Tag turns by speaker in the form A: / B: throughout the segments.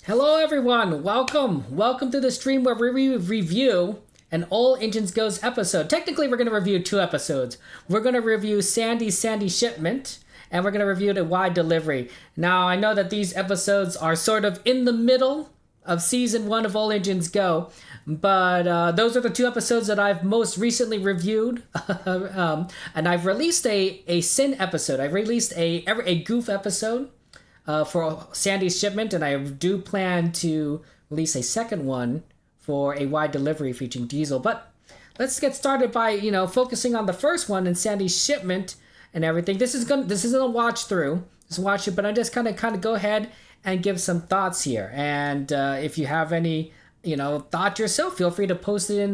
A: Hello everyone, welcome to the stream where we review an All Engines Goes episode. Technically we're going to review two episodes. We're going to review Sandy's Shipment, and we're going to review the wide delivery. Now I know that these episodes are sort of in the middle of season 1 of All Engines Go, but those are the two episodes that I've most recently reviewed. And I've released a Sin episode. I've released a Goof episode for Sandy's Shipment, and I do plan to release a second one for a wide delivery featuring Diesel. But let's get started by focusing on the first one and Sandy's Shipment and everything. This isn't a watch through. Just watch it, but I just kind of go ahead and give some thoughts here. And if you have any thought yourself, feel free to post it in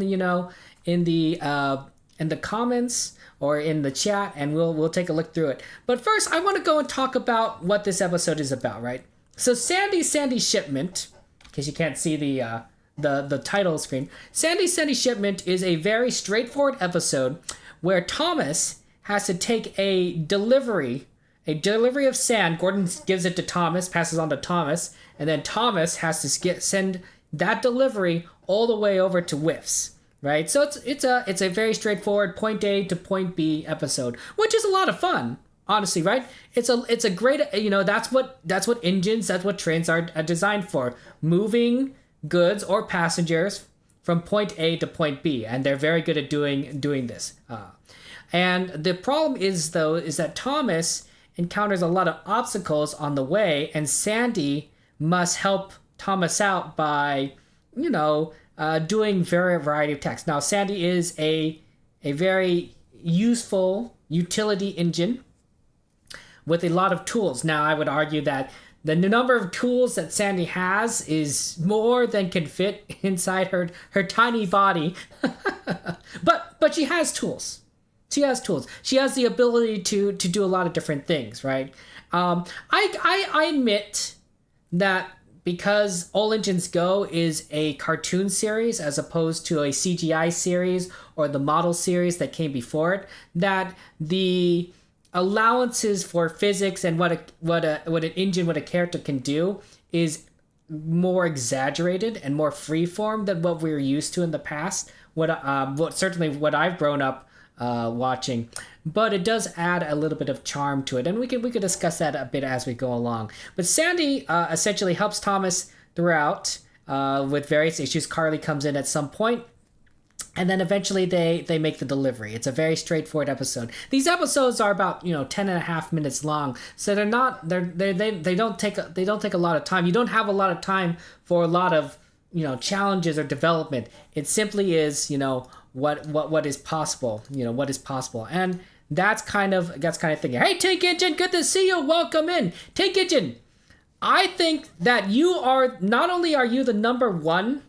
A: the comments or in the chat, and we'll take a look through it. But first, I want to go and talk about what this episode is about, right? So Sandy's Shipment, in case you can't see the title screen, Sandy's Shipment is a very straightforward episode where Thomas has to take a delivery of sand. Gordon gives it to Thomas, passes on to Thomas, and then Thomas has to send that delivery all the way over to Whiffs. Right, so it's a very straightforward point A to point B episode, which is a lot of fun, honestly. Right, it's a great that's what engines, that's what trains are designed for, moving goods or passengers from point A to point B, and they're very good at doing this. And the problem is that Thomas encounters a lot of obstacles on the way, and Sandy must help Thomas out by doing variety of tasks. Now, Sandy is a very useful utility engine with a lot of tools. Now, I would argue that the number of tools that Sandy has is more than can fit inside her tiny body. but she has tools. She has tools. She has the ability to do a lot of different things, right? I admit that because All Engines Go is a cartoon series as opposed to a CGI series or the model series that came before it, that the allowances for physics and what an engine, what a character can do is more exaggerated and more freeform than what we were used to in the past. Certainly what I've grown up watching, but it does add a little bit of charm to it, and we could discuss that a bit as we go along. But Sandy essentially helps Thomas throughout with various issues. Carly comes in at some point, and then eventually they make the delivery. It's a very straightforward episode. These episodes are about 10 and a half minutes long, so they don't take a lot of time. You don't have a lot of time for a lot of challenges or development. It simply is what is possible, what is possible. And that's kind of thinking, hey, Tank Engine, good to see you. Welcome in. Tank Engine, I think that you are, not only are you the number one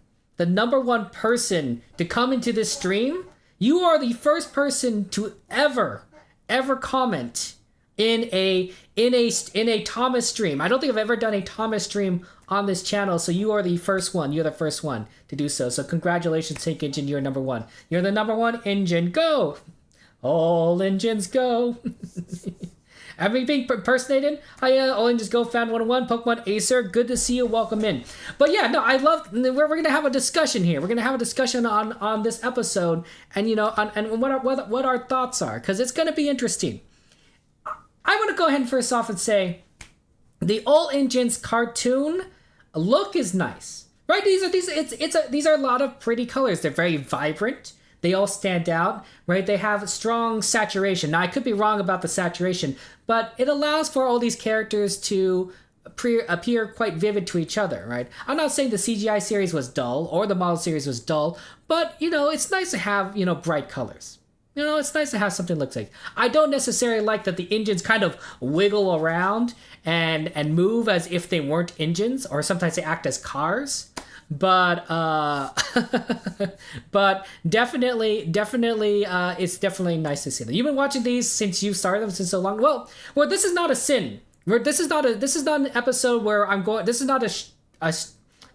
A: person to come into this stream, you are the first person to ever comment in a Thomas stream. I don't think I've ever done a Thomas stream on this channel, so you are the first one. You're the first one to do so. So congratulations, Tank Engine. You're number one. You're the number one engine. Go! All engines go. Am I being impersonated? Hiya, All Engines Go Fan 101, Pokemon Acer. Good to see you. Welcome in. But yeah, no, I love. We're going to have a discussion here. We're going to have a discussion on this episode, and and what our thoughts are, because it's going to be interesting. I want to go ahead and first off and say the All Engines cartoon look is nice, right? These are a lot of pretty colors. They're very vibrant. They all stand out, right? They have strong saturation. Now, I could be wrong about the saturation, but it allows for all these characters to appear quite vivid to each other, right? I'm not saying the CGI series was dull or the model series was dull, but it's nice to have bright colors. It's nice to have something that looks like. I don't necessarily like that the engines kind of wiggle around and move as if they weren't engines, or sometimes they act as cars. But but definitely, it's definitely nice to see them. You've been watching these since you started them since so long. Well, this is not a sin. This is not an episode where I'm going. This is not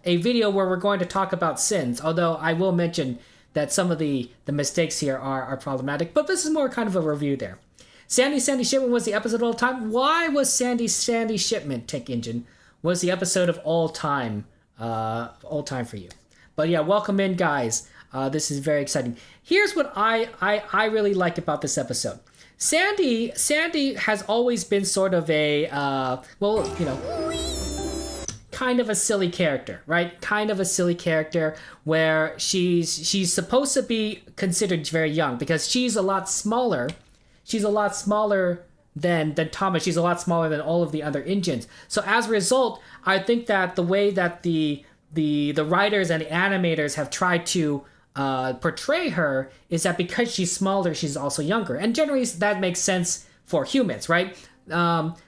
A: a video where we're going to talk about sins. Although I will mention that some of the mistakes here are problematic. But this is more kind of a review there. Sandy Shipment was the episode of all time. Why was Sandy Shipment, Tank Engine, was the episode of all time old time for you. But yeah, welcome in, guys. This is very exciting. Here's what I really like about this episode. Sandy has always been sort of a kind of a silly character, right? Kind of a silly character where she's supposed to be considered very young because she's a lot smaller. She's a lot smaller than Thomas. She's a lot smaller than all of the other Indians. So as a result, I think that the way that the writers and the animators have tried to portray her is that because she's smaller, she's also younger. And generally that makes sense for humans, right?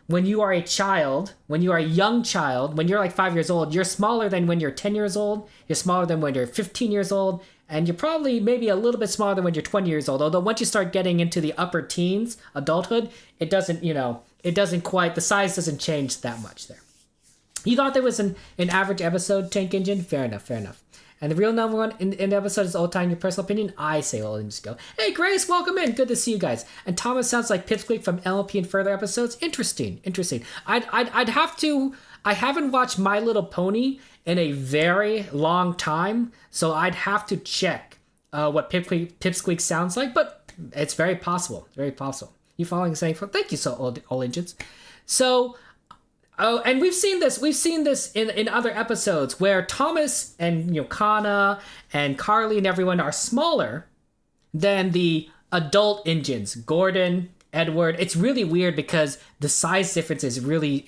A: When you are a child, when you are a young child, when you're like 5 years old, you're smaller than when you're 10 years old, you're smaller than when you're 15 years old, and you're probably maybe a little bit smaller than when you're 20 years old. Although once you start getting into the upper teens, adulthood, it doesn't quite, the size doesn't change that much there. You thought there was an average episode, Tank Engine? Fair enough. And the real number one in the episode is Old Time, your personal opinion? I say Old Engines Go. Hey, Grace, welcome in. Good to see you guys. And Thomas sounds like Pipsqueak from LLP in further episodes. Interesting. I'd have to... I haven't watched My Little Pony in a very long time, so I'd have to check what Pipsqueak sounds like, but it's very possible. Very possible. You following the same? Thank you, so Old Engines. So... Oh, and we've seen this in other episodes where Thomas and Kana and Carly and everyone are smaller than the adult engines. Gordon, Edward. It's really weird because the size difference is really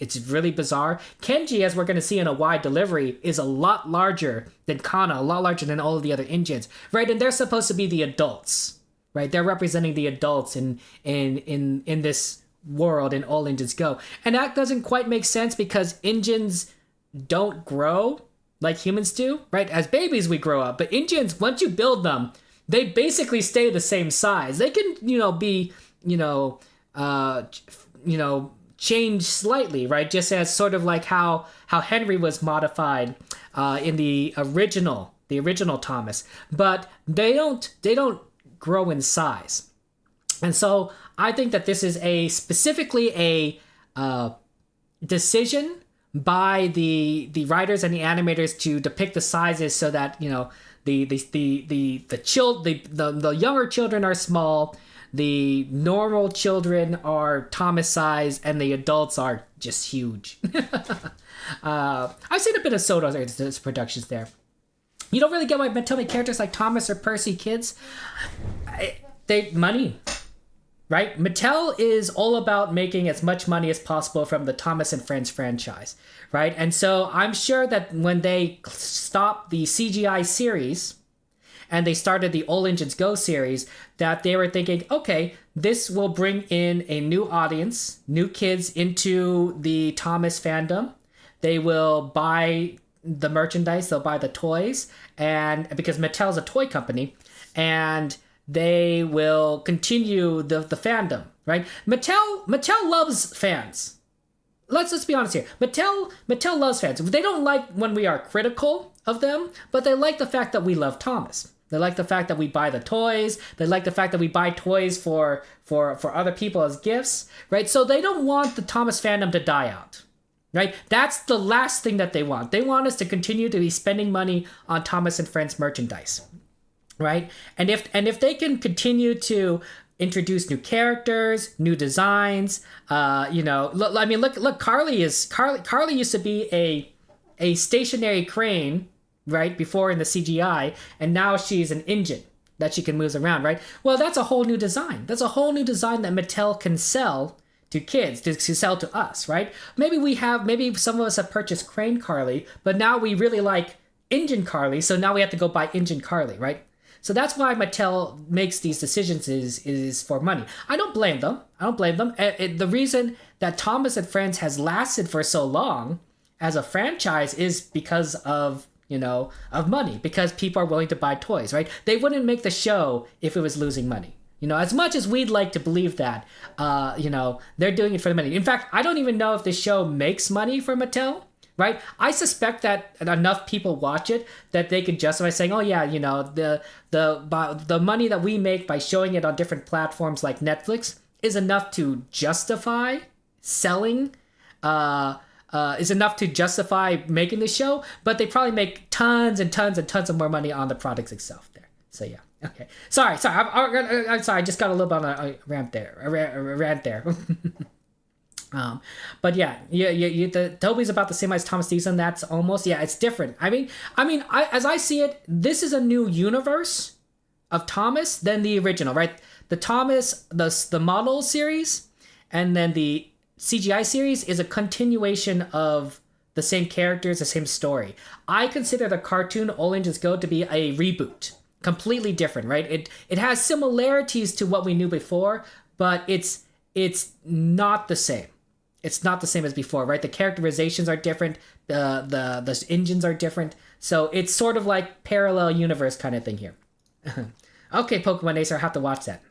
A: bizarre. Kenji, as we're going to see in a wide delivery, is a lot larger than Kana, a lot larger than all of the other engines, right? And they're supposed to be the adults, right? They're representing the adults in this world in All Engines Go. And that doesn't quite make sense because engines don't grow like humans do, right? As babies we grow up, but engines, once you build them, they basically stay the same size. They can, be, change slightly, right? Just as sort of like how Henry was modified in the original Thomas, but they don't grow in size. And so I think that this is specifically a decision by the writers and the animators to depict the sizes so that the younger children are small, the normal children are Thomas size, and the adults are just huge. I've seen a bit of Soto's productions there. You don't really get why tell me characters like Thomas or Percy kids. They money. Right? Mattel is all about making as much money as possible from the Thomas and Friends franchise, right? And so I'm sure that when they stopped the CGI series and they started the All Engines Go series, that they were thinking, okay, this will bring in a new audience, new kids into the Thomas fandom. They will buy the merchandise, they'll buy the toys, and because Mattel's a toy company, and they will continue the fandom, right? Mattel loves fans. Let's be honest here. Mattel loves fans. They don't like when we are critical of them, but they like the fact that we love Thomas. They like the fact that we buy the toys. They like the fact that we buy toys for other people as gifts, right? So they don't want the Thomas fandom to die out, right? That's the last thing that they want. They want us to continue to be spending money on Thomas and Friends merchandise. Right, and if they can continue to introduce new characters, new designs, look. Carly used to be a stationary crane, right, before in the CGI, and now she's an engine that she can move around, right? Well, that's a whole new design. That's a whole new design that Mattel can sell to kids, to sell to us, right? Maybe some of us have purchased Crane Carly, but now we really like Engine Carly, so now we have to go buy Engine Carly, right? So that's why Mattel makes these decisions is for money. I don't blame them. The reason that Thomas and Friends has lasted for so long as a franchise is because of money, because people are willing to buy toys, right? They wouldn't make the show if it was losing money. As much as we'd like to believe that, they're doing it for the money. In fact, I don't even know if the show makes money for Mattel. Right, I suspect that enough people watch it that they could justify saying, "Oh yeah, the money that we make by showing it on different platforms like Netflix is enough to justify selling is enough to justify making the show, but they probably make tons and tons and tons of more money on the products itself there. So yeah, okay. Sorry. I'm sorry. I just got a little bit on a rant there. A rant there. But yeah, the Toby's about the same as Thomas Edison. That's almost, yeah, it's different. I mean, as I see it, this is a new universe of Thomas than the original, right? The Thomas, the model series, and then the CGI series is a continuation of the same characters, the same story. I consider the cartoon All Engines Go to be a reboot, completely different, right? It has similarities to what we knew before, but it's not the same. It's not the same as before, right? The characterizations are different. The engines are different. So it's sort of like parallel universe kind of thing here. Okay, Pokemon Acer, I have to watch that.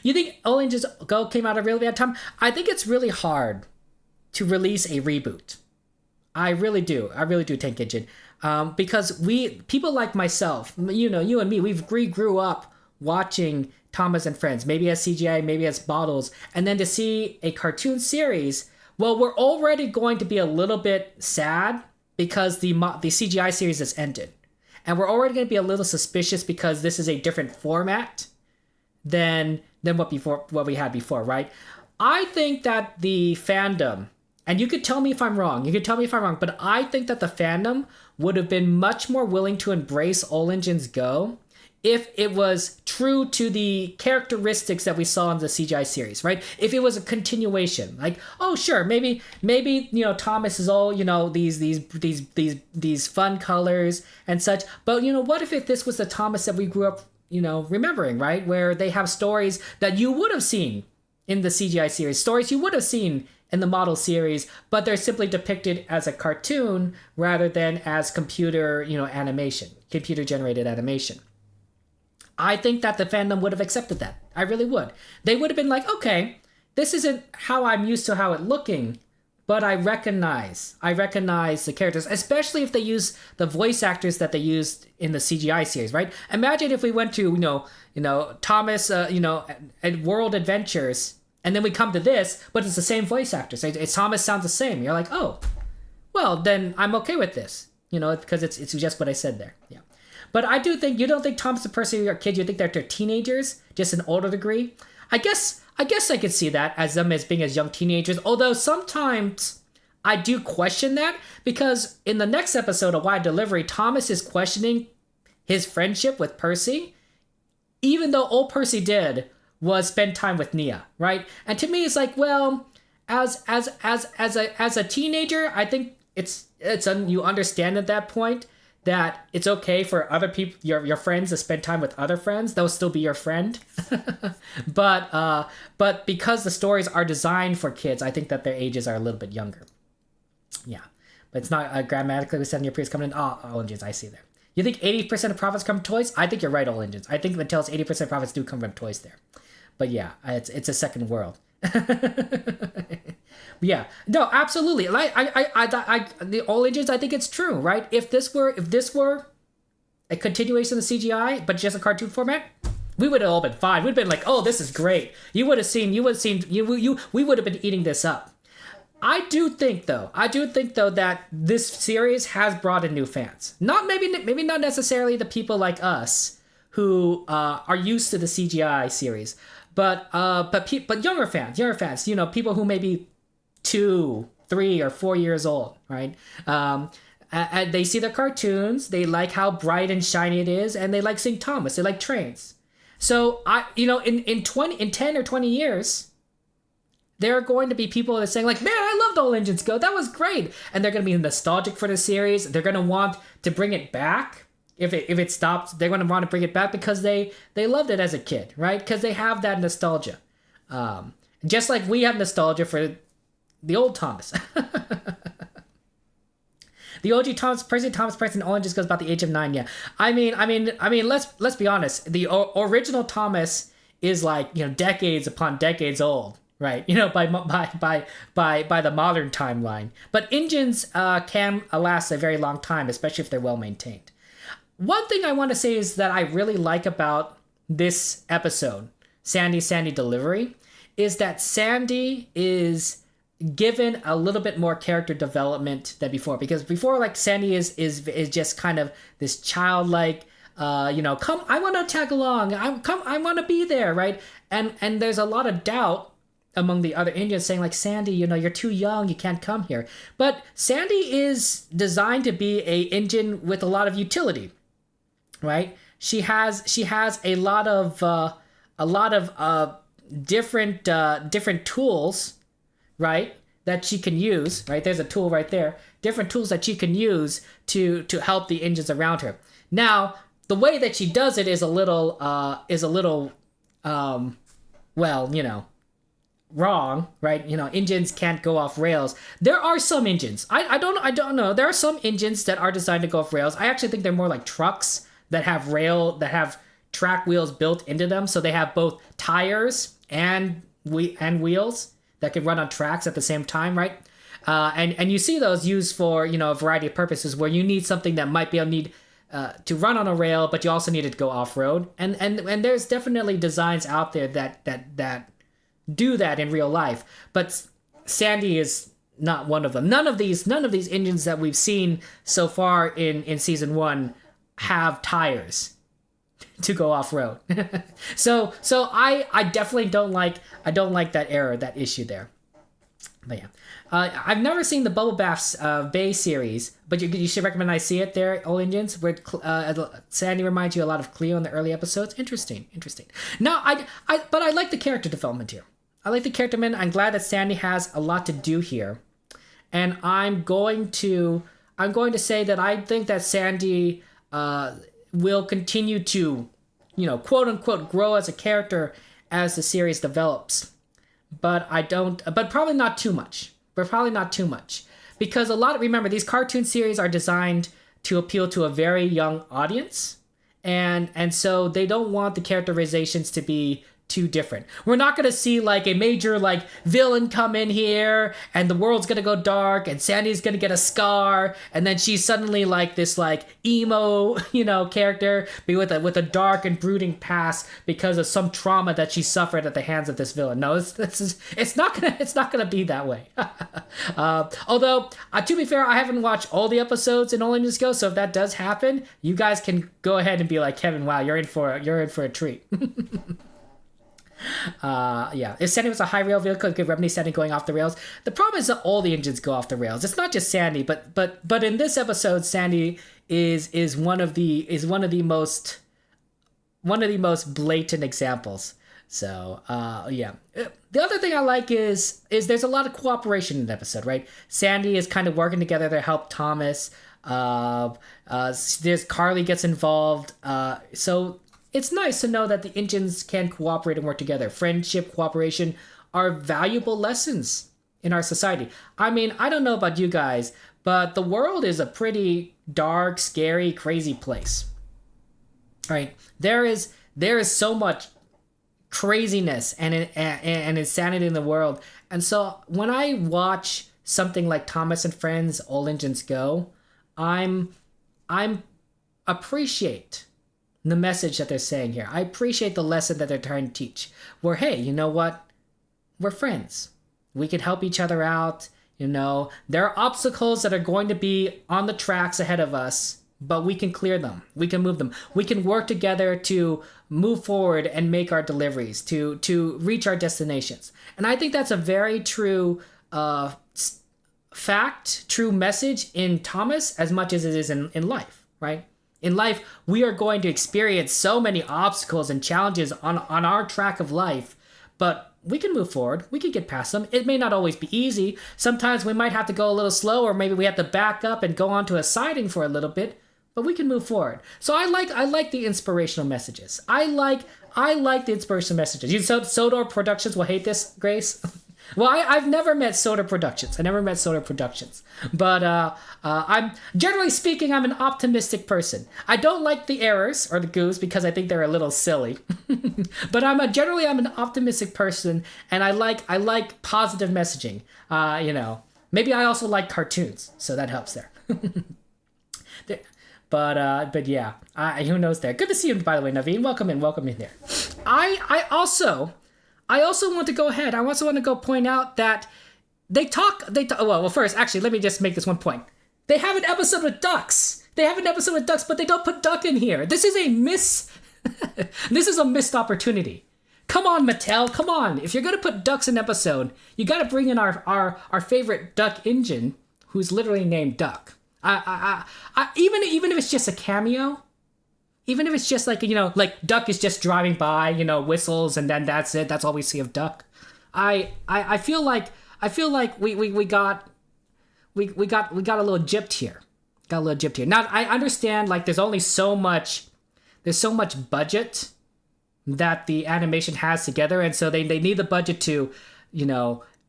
A: You think All Engines Go came out at a really bad time? I think it's really hard to release a reboot. I really do. I really do, Tank Engine. Because people like myself, you and me, we grew up watching Thomas and Friends, maybe as CGI, maybe as models, and then to see a cartoon series, well, we're already going to be a little bit sad because the CGI series has ended. And we're already going to be a little suspicious because this is a different format than what we had before, right? I think that the fandom, and you could tell me if I'm wrong, but I think that the fandom would have been much more willing to embrace All Engines Go if it was true to the characteristics that we saw in the CGI series, right? If it was a continuation, like, oh sure, maybe Thomas is all these fun colors and such, but what if this was the Thomas that we grew up remembering, right? Where they have stories that you would have seen in the CGI series, stories you would have seen in the model series, but they're simply depicted as a cartoon rather than as computer generated animation. I think that the fandom would have accepted that. I really would. They would have been like, okay, this isn't how I'm used to how it looking, but I recognize the characters, especially if they use the voice actors that they used in the CGI series, right? Imagine if we went to, Thomas, at World Adventures, and then we come to this, but it's the same voice actors. It's Thomas sounds the same. You're like, oh, well, then I'm okay with this, because it's just what I said there. Yeah. But I do think, you don't think Thomas and Percy are kids, you think they're teenagers, just an older degree. I guess I could see that as them as being as young teenagers, although sometimes I do question that, because in the next episode of Wide Delivery, Thomas is questioning his friendship with Percy, even though all Percy did was spend time with Nia, right? And to me, it's like, well, as a teenager, I think you understand at that point that it's okay for other people, your friends, to spend time with other friends. They'll still be your friend. but because the stories are designed for kids, I think that their ages are a little bit younger. Yeah. But it's not grammatically we said in your previous coming in. All engines, I see there. You think 80% of profits come from toys? I think you're right, all engines. I think Mattel's 80% of profits do come from toys there. But yeah, it's a second world. Yeah, no, absolutely. Like the All Engines, I think it's true, right? If this were a continuation of the CGI, but just a cartoon format, we would have all been fine. We'd have been like, oh, this is great. We would have been eating this up. I do think though that this series has brought in new fans. Maybe not necessarily the people like us who are used to the CGI series, but younger fans, people who may be 2, 3, or 4 years old, right? And they see the cartoons, they like how bright and shiny it is, and they like seeing Thomas. They like trains. So in 10 or 20 years, there are going to be people that are saying like, man, I loved All Engines Go. That was great. And they're going to be nostalgic for the series. They're going to want to bring it back. If it stops, they're going to want to bring it back because they loved it as a kid, right? Because they have that nostalgia. Just like we have nostalgia for the old Thomas. The OG Thomas Preston All Engines Goes about the age of 9. Yeah, I mean, let's be honest. The original Thomas is like decades upon decades old, right? By the modern timeline. But engines can last a very long time, especially if they're well maintained. One thing I want to say is that I really like about this episode, Sandy Delivery, is that Sandy is given a little bit more character development than before, because before, like, Sandy is just kind of this childlike, come, I want to tag along, I want to be there, right? And there's a lot of doubt among the other Indians saying, like, Sandy, you're too young, you can't come here. But Sandy is designed to be a Indian with a lot of utility, right? She has a lot of different tools, right, that she can use, right? There's a tool right there. Different tools that she can use to help the Indians around her. Now, the way that she does it is a little wrong, right? Engines can't go off rails. There are some engines. I don't know. There are some engines that are designed to go off rails. I actually think they're more like trucks that have track wheels built into them, so they have both tires and wheels that can run on tracks at the same time, right? And you see those used for a variety of purposes where you need something that might be able to need to run on a rail, but you also need it to go off road. And there's definitely designs out there that do that in real life. But Sandy is not one of them. None of these engines that we've seen so far in season 1 have tires to go off road. so I definitely don't like that error, that issue there. But yeah, I've never seen the Bubble Baths Bay series, but you should recommend I see it there, All Engines, where Sandy reminds you a lot of Cleo in the early episodes. Interesting. Now, but I like the character development here. I like the character development. I'm glad that Sandy has a lot to do here, and I'm going to say that I think that Sandy will continue to, quote unquote, grow as a character as the series develops. But probably not too much. Because remember, these cartoon series are designed to appeal to a very young audience. And so they don't want the characterizations to be too different. We're not going to see like a major like villain come in here and the world's going to go dark and Sandy's going to get a scar and then she's suddenly like this like emo, character with a dark and brooding past because of some trauma that she suffered at the hands of this villain. No, it's not going to be that way. Although to be fair, I haven't watched all the episodes in Only Music Go, so if that does happen, you guys can go ahead and be like, Kevin, wow, you're in for a treat. If Sandy was a high rail vehicle, it could remedy Sandy going off the rails. The problem is that all the engines go off the rails. It's not just Sandy, but in this episode, Sandy is one of the most blatant examples. So the other thing I like is there's a lot of cooperation in the episode, right? Sandy is kind of working together to help Thomas. There's Carly gets involved. So it's nice to know that the engines can cooperate and work together. Friendship, cooperation are valuable lessons in our society. I mean, I don't know about you guys, but the world is a pretty dark, scary, crazy place. Right? There is so much craziness and insanity in the world. And so when I watch something like Thomas and Friends, All Engines Go, I'm appreciate the message that they're saying here. I appreciate the lesson that they're trying to teach. Where, hey, you know what? We're friends. We can help each other out. There are obstacles that are going to be on the tracks ahead of us, but we can clear them. We can move them. We can work together to move forward and make our deliveries, to reach our destinations. And I think that's a very true fact, true message in Thomas as much as it is in life, right? In life, we are going to experience so many obstacles and challenges on our track of life, but we can move forward. We can get past them. It may not always be easy. Sometimes we might have to go a little slow, or maybe we have to back up and go onto a siding for a little bit, but we can move forward. So I like the inspirational messages. I like the inspirational messages. Sodor Productions will hate this, Grace. Well, I've never met Soda Productions. But I'm generally speaking, I'm an optimistic person. I don't like the errors or the goofs because I think they're a little silly. But I'm an optimistic person, and I like positive messaging. Maybe I also like cartoons, so that helps there. But yeah, who knows there. Good to see you, by the way, Naveen. Welcome in there. I also want to go ahead. I also want to go point out that Well, first, actually, let me just make this one point. They have an episode with ducks. But they don't put duck in here. This is a this is a missed opportunity. Come on, Mattel. Come on. If you're gonna put ducks in an episode, you gotta bring in our favorite duck engine, who's literally named Duck. Even if it's just a cameo, even if it's just like, like Duck is just driving by, whistles, and then that's it. That's all we see of Duck. I feel like we got a little gypped here. Now I understand, like, there's so much budget that the animation has together, and so they need the budget to,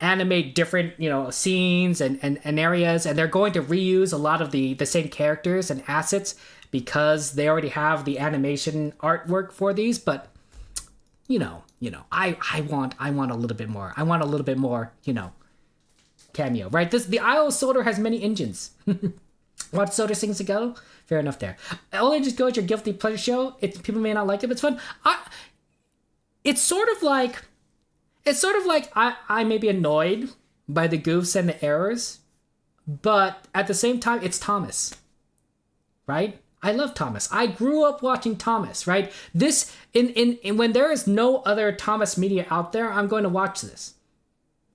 A: animate different, scenes and areas, and they're going to reuse a lot of the same characters and assets because they already have the animation artwork for these. But I want a little bit more. I want a little bit more, cameo, right? The Isle of Sodor has many engines. Watch Sodor Sings Together? Fair enough there. All Engines Go is your guilty pleasure show. People may not like it, but it's fun. It's sort of like I may be annoyed by the goofs and the errors, but at the same time, it's Thomas, right? I love Thomas. I grew up watching Thomas, right? This in when there is no other Thomas media out there, I'm going to watch this.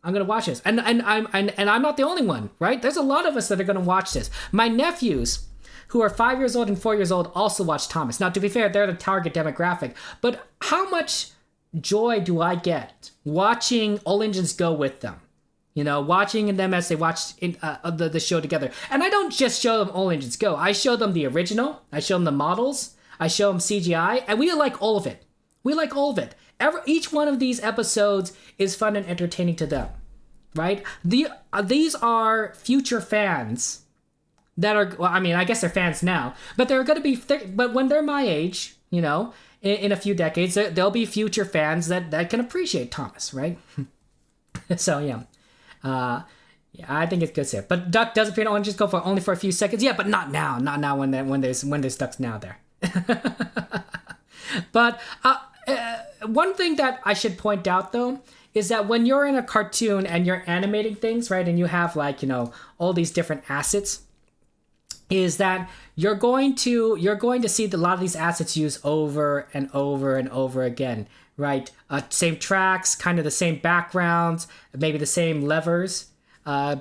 A: I'm going to watch this, and I'm not the only one, right? There's a lot of us that are going to watch this. My nephews, who are 5 years old and 4 years old, also watch Thomas. Now, to be fair, they're the target demographic, but how much joy do I get watching All Engines Go with them? Watching them as they watch the show together. And I don't just show them All Engines Go. I show them the original. I show them the models. I show them CGI. And we like all of it. Each one of these episodes is fun and entertaining to them, right? These are future fans that are, well, I mean, I guess they're fans now, but they're going to be, but when they're my age, in a few decades, there'll be future fans that can appreciate Thomas, right? So, yeah. I think it's good stuff. But Duck does appear to just go for only for a few seconds. Yeah, but not now. Not now when there's ducks now there. But one thing that I should point out, though, is that when you're in a cartoon and you're animating things, right, and you have, like, all these different assets, is that you're going to see a lot of these assets used over and over and over again, right? Same tracks, kind of the same backgrounds, maybe the same levers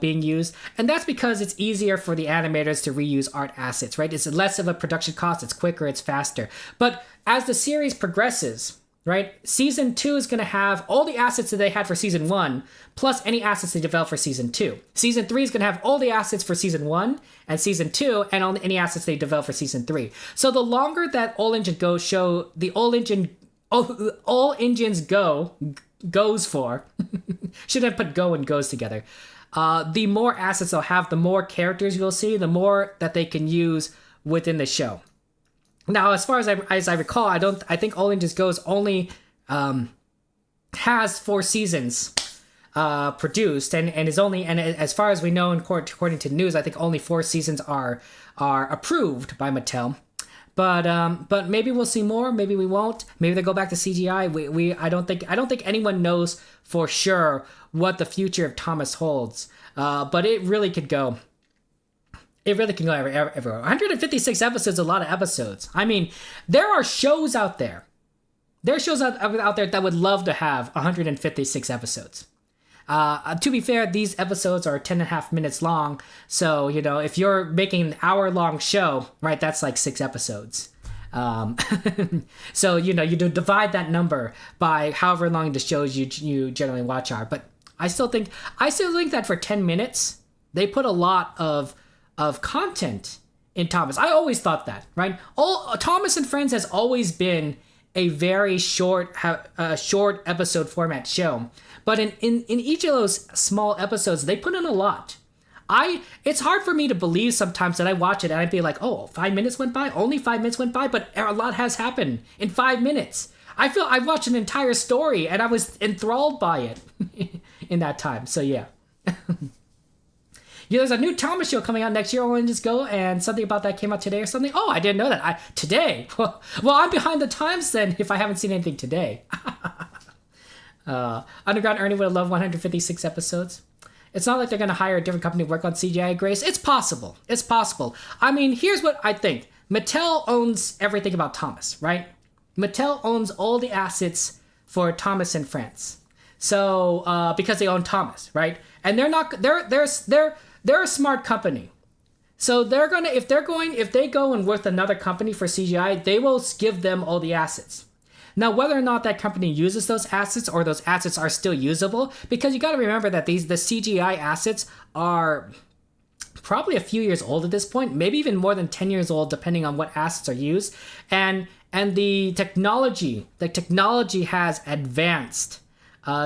A: being used. And that's because it's easier for the animators to reuse art assets, right? It's less of a production cost, it's quicker, it's faster. But as the series progresses, right, Season 2 is going to have all the assets that they had for Season 1, plus any assets they developed for Season 2. Season 3 is going to have all the assets for Season 1 and Season 2, and any assets they developed for Season 3. So the longer that All Engines Go show, the All Engines Go goes for, shouldn't have put go and goes together, the more assets they'll have, the more characters you'll see, the more that they can use within the show. Now, as far as I recall, I think All Engines Go's only has 4 seasons produced, and is only, and as far as we know, according to news, I think only 4 seasons are approved by Mattel. But maybe we'll see more. Maybe we won't. Maybe they go back to CGI. I don't think anyone knows for sure what the future of Thomas holds. But it really could go. It really can go everywhere. 156 episodes is a lot of episodes. I mean, there are shows out there. There are shows out there that would love to have 156 episodes. To be fair, these episodes are 10.5 minutes long. So, if you're making an hour-long show, right, that's like 6 episodes. So, you divide that number by however long the shows you generally watch are. But I still think that for 10 minutes, they put a lot of content in Thomas. I always thought that, right? Thomas and Friends has always been a very short episode format show. But in each of those small episodes, they put in a lot. It's hard for me to believe sometimes that I watch it and I'd be like, oh, 5 minutes went by? Only 5 minutes went by? But a lot has happened in 5 minutes. I feel I watched an entire story and I was enthralled by it in that time. So, yeah. There's a new Thomas show coming out next year, All Engines Go, and something about that came out today or something. Oh, I didn't know that. Today? Well, I'm behind the times then if I haven't seen anything today. Underground Ernie would have loved 156 episodes. It's not like they're going to hire a different company to work on CGI, Grace. It's possible. It's possible. I mean, here's what I think. Mattel owns everything about Thomas, right? Mattel owns all the assets for Thomas in France. So, because they own Thomas, right? And they're a smart company. So they're gonna if they go and with another company for CGI, they will give them all the assets. Now, whether or not that company uses those assets or those assets are still usable, because you got to remember that the CGI assets are probably a few years old at this point, maybe even more than 10 years old, depending on what assets are used, and the technology has advanced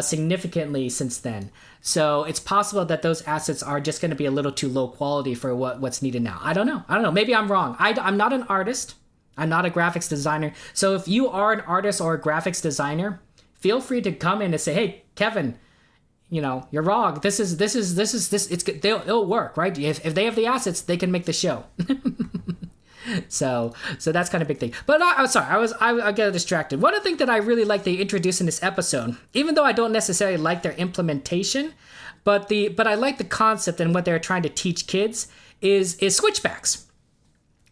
A: significantly since then. So it's possible that those assets are just going to be a little too low quality for what's needed now. I don't know. Maybe I'm wrong. I'm not an artist. I'm not a graphics designer. So if you are an artist or a graphics designer, feel free to come in and say, "Hey, Kevin, you're wrong. This. It'll work, right? If they have the assets, they can make the show." So that's kind of a big thing. But I'm sorry, I get distracted. One of the things that I really like they introduced in this episode, even though I don't necessarily like their implementation, but I like the concept and what they're trying to teach kids is switchbacks,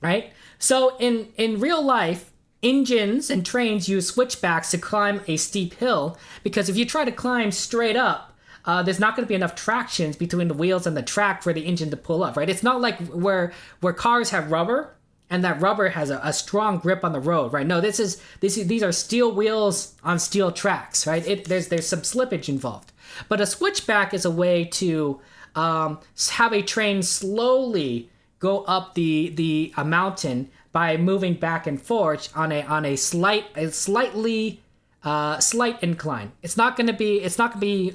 A: right? So in real life, engines and trains use switchbacks to climb a steep hill, because if you try to climb straight up, there's not going to be enough traction between the wheels and the track for the engine to pull up, right? It's not like where cars have rubber and that rubber has a strong grip on the road, right? No, these are steel wheels on steel tracks, right? There's some slippage involved. But a switchback is a way to have a train slowly go up the mountain by moving back and forth on a slightly incline. It's not going to be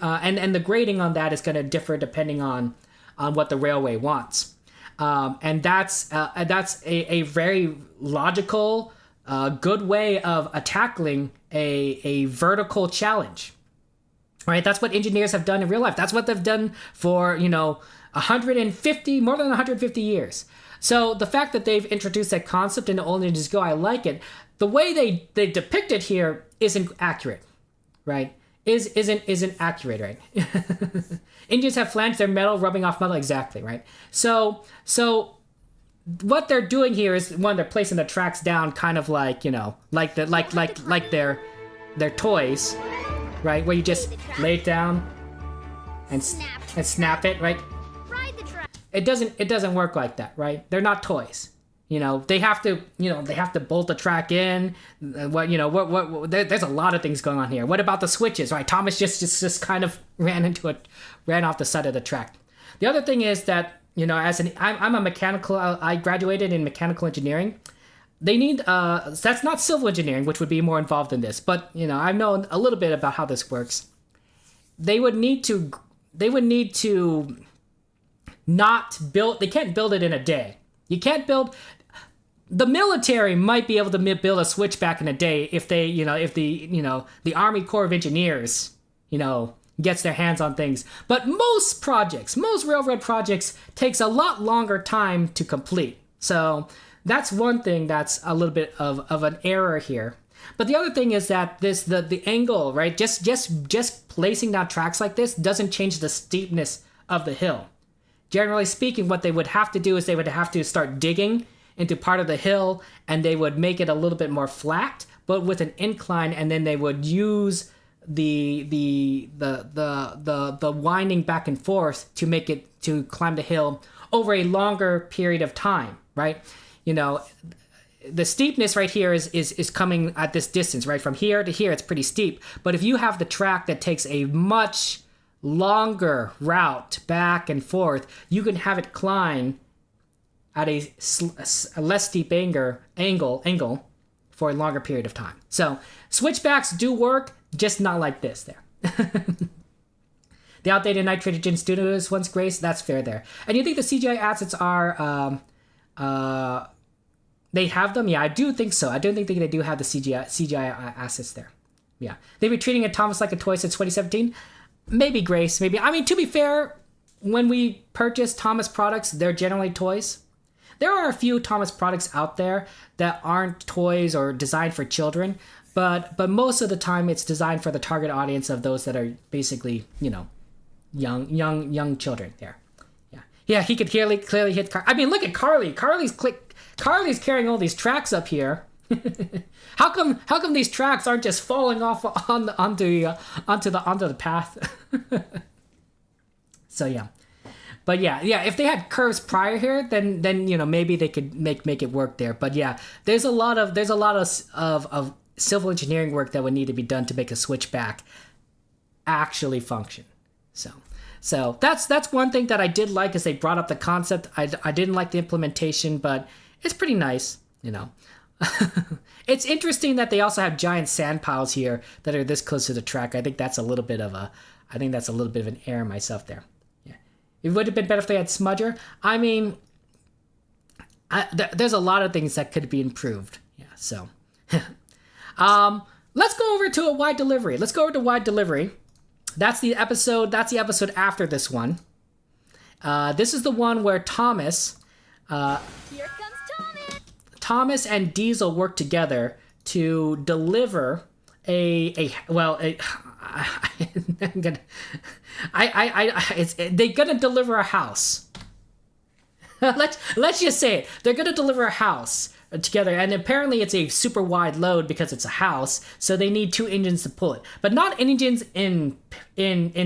A: and the grading on that is going to differ depending on what the railway wants. And that's a very logical, good way of tackling a vertical challenge. Right? That's what engineers have done in real life. That's what they've done for, more than 150 years. So the fact that they've introduced that concept into Old Ninjas Go, I like it. The way they depict it here isn't accurate, right? Isn't accurate, right? Engines have flanges, they're metal rubbing off metal, exactly, right? So what they're doing here is, one, they're placing the tracks down kind of like, like their toys, right? Where you just lay it down and snap it, right? It doesn't work like that, right? They're not toys. They have to bolt the track in. There's a lot of things going on here. What about the switches, right? Thomas just kind of ran off the side of the track. The other thing is that, I'm a mechanical, I graduated in mechanical engineering. They need, that's not civil engineering, which would be more involved in this, but, I know a little bit about how this works. They would need to they can't build it in a day. You can't build. The military might be able to build a switchback in a day if the Army Corps of Engineers, gets their hands on things. But most railroad projects takes a lot longer time to complete. So that's one thing that's a little bit of an error here. But the other thing is that the angle, right? Just placing down tracks like this doesn't change the steepness of the hill. Generally speaking, what they would have to do is they would have to start digging into part of the hill, and they would make it a little bit more flat, but with an incline, and then they would use the winding back and forth to climb the hill over a longer period of time, right? The steepness right here is coming at this distance, right? From here to here, it's pretty steep. But if you have the track that takes a much longer route back and forth, you can have it climb at a less steep angle for a longer period of time. So switchbacks do work, just not like this there. The outdated nitrogen studios once Grace, that's fair there. And you think the CGI assets are they have them? Yeah, I do think so. I do think they do have the CGI assets there. Yeah. They've been treating Thomas like a toy since 2017. Maybe, Grace, maybe. I mean, to be fair, when we purchase Thomas products, they're generally toys. There are a few Thomas products out there that aren't toys or designed for children, but most of the time it's designed for the target audience of those that are basically, young children there. Yeah, he could clearly hit I mean, look at Carly. Carly's carrying all these tracks up here. How come these tracks aren't just falling off onto the path? So yeah. But yeah, if they had curves prior here, then maybe they could make it work there. But yeah, there's a lot of civil engineering work that would need to be done to make a switchback actually function. So that's one thing that I did like, is they brought up the concept. I didn't like the implementation, but it's pretty nice, It's interesting that they also have giant sand piles here that are this close to the track. I think that's a little bit of an error myself there. Yeah, it would have been better if they had smudger. I mean, there's a lot of things that could be improved. Yeah, so let's go over to a wide delivery. That's the episode after this one. This is the one where Thomas and Diesel work together to deliver they're gonna deliver a house. Let's just say it. They're gonna deliver a house together, and apparently it's a super wide load because it's a house, so they need 2 engines to pull it, but not engines in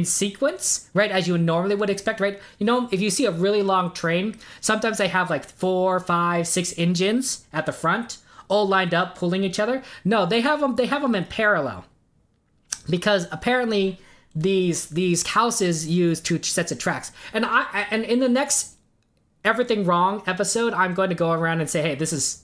A: sequence, right, as you normally would expect, right? If you see a really long train, sometimes they have like 4, 5, 6 engines at the front all lined up pulling each other. No, they have them in parallel, because apparently these houses use 2 sets of tracks. And in the next Everything Wrong episode, I'm going to go around and say, hey, this is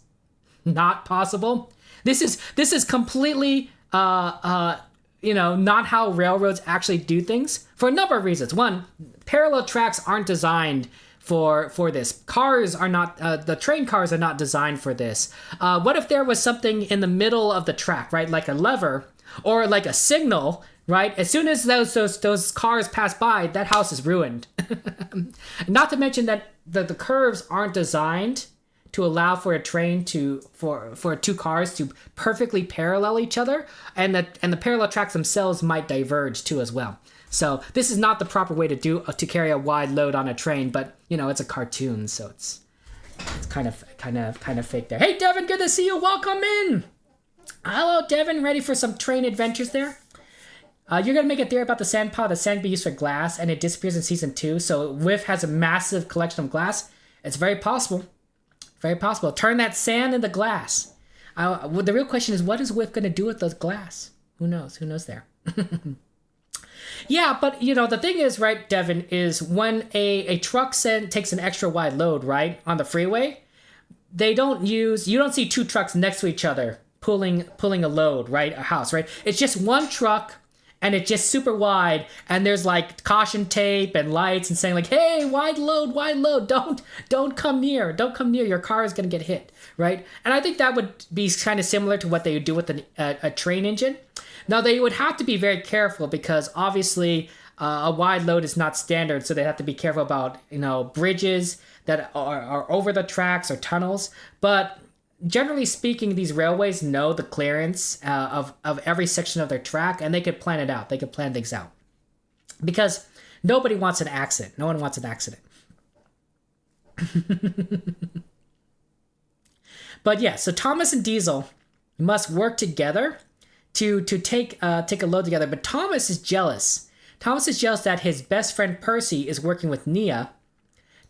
A: not possible. This is completely not how railroads actually do things, for a number of reasons. One, parallel tracks aren't designed for this. Cars are not, the train cars are not designed for this. What if there was something in the middle of the track, right? Like a lever or like a signal, right? As soon as those cars pass by, that house is ruined. Not to mention that the curves aren't designed to allow for a train for 2 cars to perfectly parallel each other, and the parallel tracks themselves might diverge too as well. So this is not the proper way to carry a wide load on a train, but it's a cartoon, so it's kind of fake there. Hey Devin, good to see you. Welcome in. Hello Devin, ready for some train adventures there? You're gonna make a theory about the sand pile. The sand can be used for glass, and it disappears in season 2. So Whiff has a massive collection of glass. It's very possible. Very possible. Turn that sand into glass. The real question is, what is Whiff going to do with those glass? Who knows? Who knows there? Yeah, but, the thing is, right, Devin, is when a truck takes an extra wide load, right, on the freeway, you don't see 2 trucks next to each other pulling a load, right, a house, right? It's just one truck, and it's just super wide, and there's like caution tape and lights and saying like, hey, wide load, don't come near, your car is gonna get hit, right? And I think that would be kind of similar to what they would do with a train engine. Now they would have to be very careful, because obviously a wide load is not standard, so they have to be careful about bridges that are over the tracks or tunnels. But generally speaking, these railways know the clearance of every section of their track, and they could plan it out. They could plan things out, because nobody wants an accident. No one wants an accident. But yeah, so Thomas and Diesel must work together to take a load together. But Thomas is jealous. Thomas is jealous that his best friend Percy is working with Nia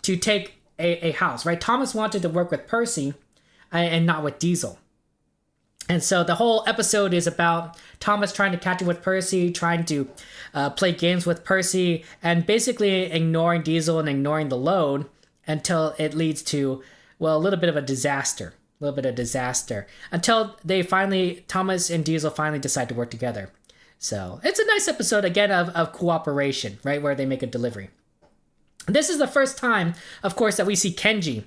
A: to take a house, right? Thomas wanted to work with Percy and not with Diesel. And so the whole episode is about Thomas trying to catch up with Percy, trying to play games with Percy, and basically ignoring Diesel and ignoring the load until it leads to, a little bit of a disaster. Until Thomas and Diesel finally decide to work together. So it's a nice episode, again, of cooperation, right, where they make a delivery. This is the first time, of course, that we see Kenji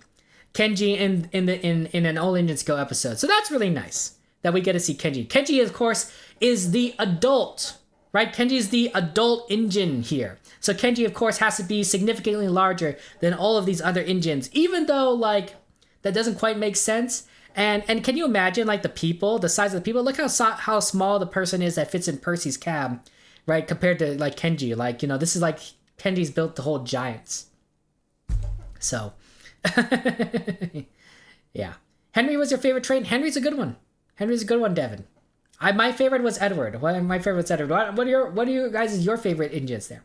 A: in an All Engines Go episode. So that's really nice that we get to see Kenji. Kenji, of course, is the adult, right? Kenji is the adult engine here. So Kenji, of course, has to be significantly larger than all of these other engines, even though, that doesn't quite make sense. And can you imagine, the size of the people? Look how small the person is that fits in Percy's cab, right? Compared to, Kenji. This is Kenji's built to hold giants. So, yeah. Henry was your favorite trait? Henry's a good one. Devin. My favorite was Edward. What are your guys' your favorite engines there?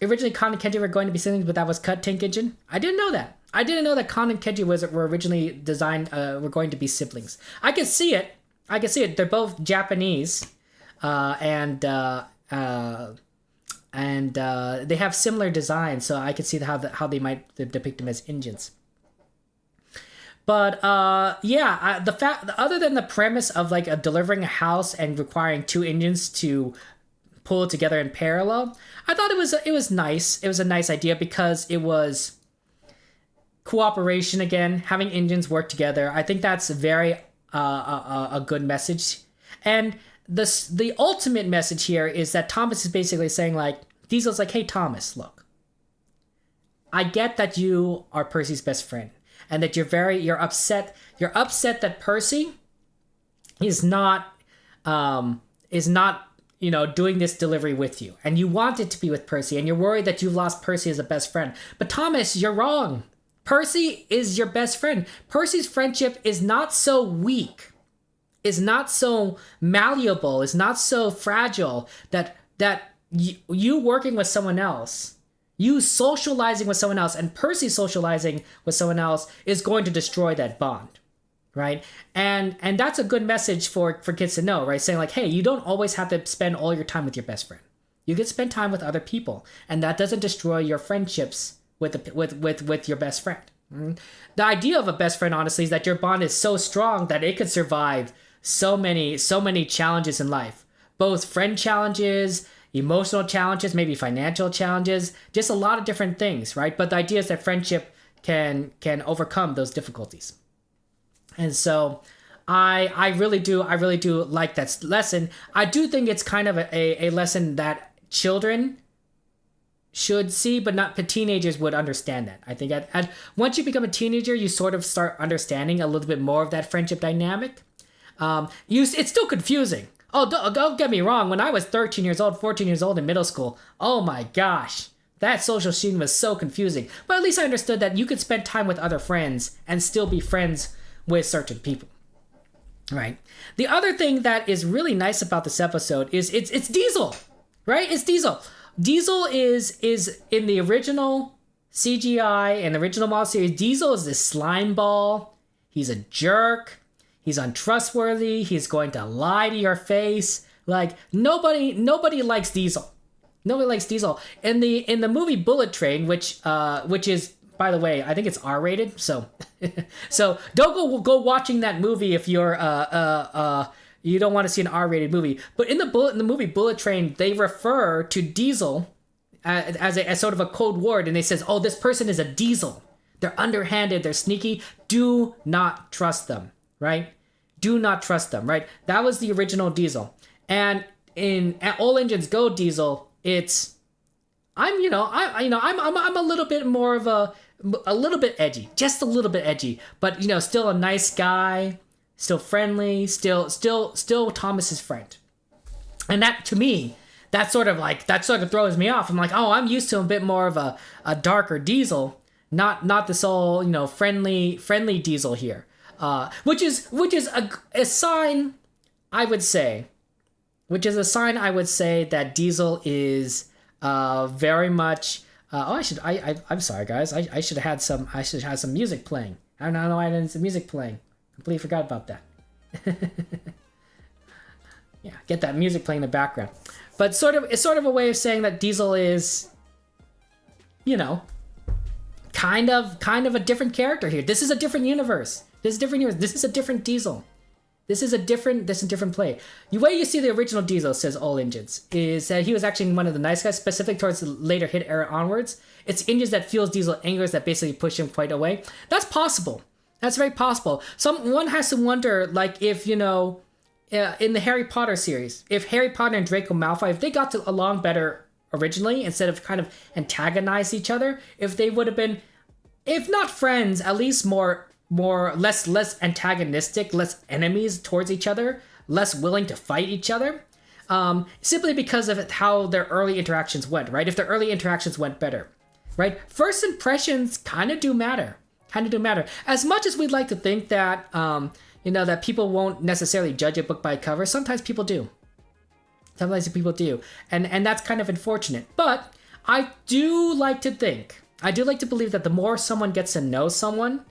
A: Originally, Kon and Kenji were going to be siblings, but that was cut. Tank engine. I didn't know that. I didn't know that Kon and Kenji were originally designed. Were going to be siblings. I can see it. They're both Japanese, and they have similar designs, so I can see how they might depict them as engines. But the fact, other than the premise of like delivering a house and requiring two engines to pull it together in parallel, I thought it was nice. It was a nice idea because it was cooperation again, having engines work together. I think that's very a good message. And the ultimate message here is that Thomas is basically saying, like, Diesel's like, hey Thomas, look, I get that you are Percy's best friend and that you're upset that Percy is not doing this delivery with you, and you want it to be with Percy, and you're worried that you've lost Percy as a best friend. But Thomas, you're wrong. Percy is your best friend. Percy's friendship is not so weak, is not so malleable, is not so fragile that you working with someone else, you socializing with someone else, and Percy socializing with someone else is going to destroy that bond. Right? And that's a good message for kids to know, right? Saying like, hey, you don't always have to spend all your time with your best friend. You can spend time with other people, and that doesn't destroy your friendships with your best friend. Mm-hmm. The idea of a best friend, honestly, is that your bond is so strong that it could survive so many challenges in life. Both friend challenges, emotional challenges, maybe financial challenges, just a lot of different things, right? But the idea is that friendship can overcome those difficulties. And so I really do like that lesson. I do think it's kind of a lesson that children should see, but teenagers would understand that. I think once you become a teenager, you sort of start understanding a little bit more of that friendship dynamic. It's still confusing. Oh, don't get me wrong. When I was 13 years old, 14 years old in middle school, oh my gosh, that social scene was so confusing. But at least I understood that you could spend time with other friends and still be friends with certain people, right? The other thing that is really nice about this episode is it's Diesel, right? It's Diesel. Diesel is in the original CGI and original model series. Diesel is this slime ball. He's a jerk. He's untrustworthy. He's going to lie to your face. Like nobody likes Diesel. Nobody likes Diesel. In the movie Bullet Train, which is, by the way, I think it's R-rated, so don't go watching that movie if you're you don't want to see an R-rated movie. But in the movie Bullet Train, they refer to Diesel as sort of a code word, and they says, "Oh, this person is a Diesel. They're underhanded. They're sneaky. Do not trust them." Right? Do not trust them. Right? That was the original Diesel, and in All Engines Go Diesel, I'm a little bit more of a little bit edgy, just a little bit edgy, but still a nice guy, still friendly, still Thomas's friend. And that, to me, that sort of throws me off. I'm like, oh, I'm used to a bit more of a darker Diesel, not this all friendly Diesel here, which is a sign, I would say, that Diesel is very much. I'm sorry, guys. I should have had some music playing. I don't know why I didn't have some music playing. Completely forgot about that. Yeah, get that music playing in the background. But it's sort of a way of saying that Diesel is, kind of a different character here. This is a different universe. This is a different Diesel. This is a different play. The way you see the original Diesel, says All Engines, is that he was actually one of the nice guys, specific towards the later hit era onwards. It's engines that fuels Diesel angers that basically push him quite away. That's possible. That's very possible. One has to wonder, like, if, in the Harry Potter series, if Harry Potter and Draco Malfoy, if they got along better originally, instead of kind of antagonize each other, if they would have been, if not friends, at least less antagonistic, less enemies towards each other, less willing to fight each other, simply because of how their early interactions went, right? If their early interactions went better, right? First impressions kind of do matter. As much as we'd like to think that, that people won't necessarily judge a book by cover, sometimes people do. And that's kind of unfortunate. But I do like to believe that the more someone gets to know someone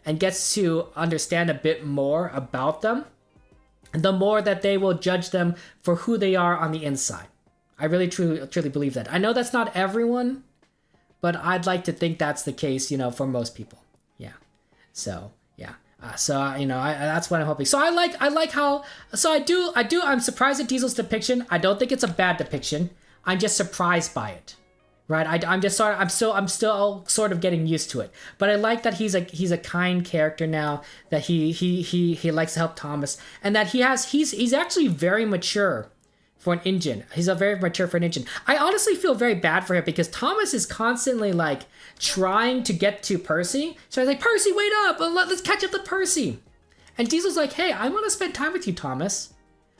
A: and gets to understand a bit more about them, the more that they will judge them for who they are on the inside. I really, truly believe that. I know that's not everyone, but I'd like to think that's the case, for most people. Yeah. So, yeah. That's what I'm hoping. So I'm surprised at Diesel's depiction. I don't think it's a bad depiction. I'm just surprised by it. Right? I'm still sort of getting used to it. But I like that he's a kind character now, that he likes to help Thomas, and that he's actually very mature for an Injin. He's very mature for an Injin. I honestly feel very bad for him because Thomas is constantly like trying to get to Percy. So I was like, Percy, wait up! Let's catch up to Percy. And Diesel's like, hey, I want to spend time with you, Thomas.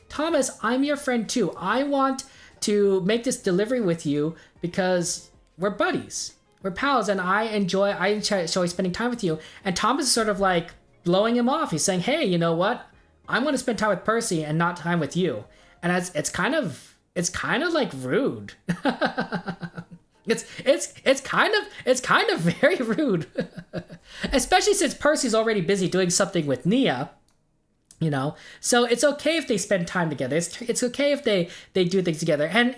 A: Thomas, I'm your friend too. I want to make this delivery with you because we're buddies. We're pals, and I enjoy spending time with you. And Thomas is sort of like blowing him off. He's saying, hey, you know what? I'm going to spend time with Percy and not time with you. And it's kind of like rude. It's kind of very rude. Especially since Percy's already busy doing something with Nia. So it's okay if they spend time together. It's okay if they do things together. And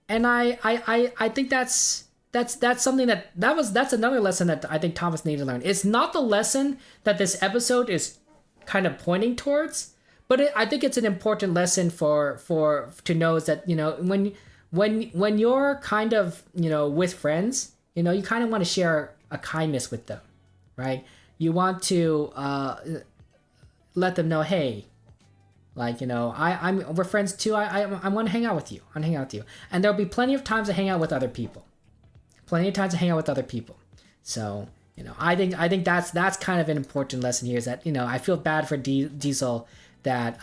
A: I think that's something that's another lesson that I think Thomas needed to learn. It's not the lesson that this episode is kind of pointing towards, but I think it's an important lesson to know is that when you're kind of with friends, you kind of want to share a kindness with them, right? You want to let them know, hey, like, we're friends too. I want to hang out with you. And there'll be plenty of times to hang out with other people. So, I think that's kind of an important lesson here is that, I feel bad for Diesel that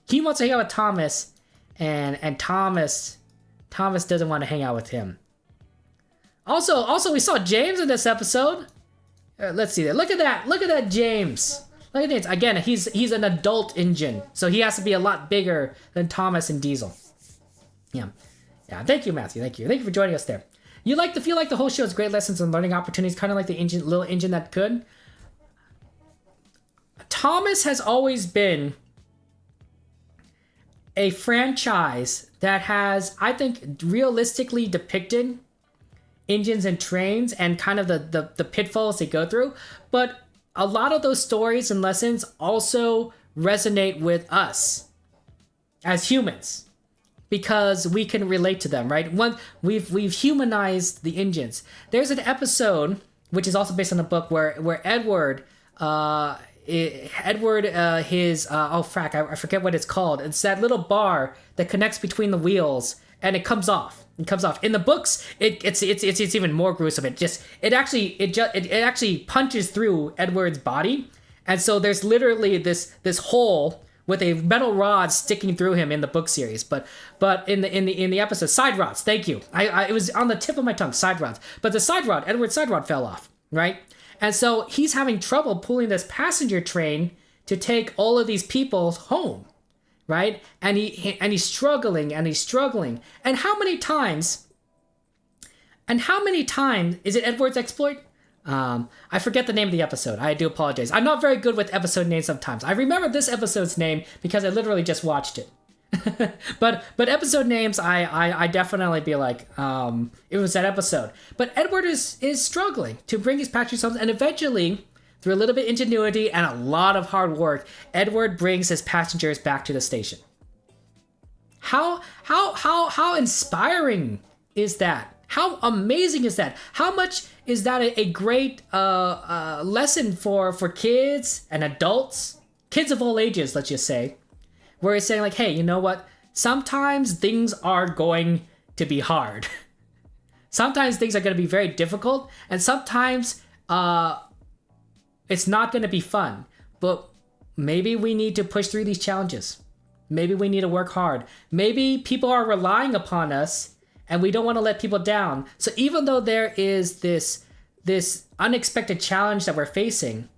A: he wants to hang out with Thomas and Thomas doesn't want to hang out with him. Also we saw James in this episode. Let's see there. Look at that James. Look at this. Again, he's an adult Injin, so he has to be a lot bigger than Thomas and Diesel. Yeah. Thank you, Matthew. Thank you for joining us there. You feel like the whole show has great lessons and learning opportunities, kind of like the little Injin that could. Thomas has always been a franchise that has, I think, realistically depicted Injins and trains and kind of the pitfalls they go through, but a lot of those stories and lessons also resonate with us as humans because we can relate to them, right? We've humanized the Injins. There's an episode which is also based on a book where Edward, I forget what it's called. It's that little bar that connects between the wheels and it comes off. In the books, it's even more gruesome. It actually punches through Edward's body, and so there's literally this hole with a metal rod sticking through him in the book series. But in the episode, side rods. Thank you. It was on the tip of my tongue. Side rods. But Edward's side rod fell off, right? And so he's having trouble pulling this passenger train to take all of these people home. Right? And he's struggling. And how many times is it Edward's exploit? I forget the name of the episode. I do apologize. I'm not very good with episode names sometimes. I remember this episode's name because I literally just watched it. but episode names, I definitely be like, it was that episode. But Edward is struggling to bring his passengers home, and eventually, through a little bit of ingenuity and a lot of hard work, Edward brings his passengers back to the station. How inspiring is that? How amazing is that? How much is that a great lesson for kids and adults, kids of all ages, let's just say, where it's saying like, hey, you know what? Sometimes things are going to be hard. Sometimes things are going to be very difficult, and sometimes it's not going to be fun, but maybe we need to push through these challenges. Maybe we need to work hard. Maybe people are relying upon us and we don't want to let people down. So even though there is this unexpected challenge that we're facing,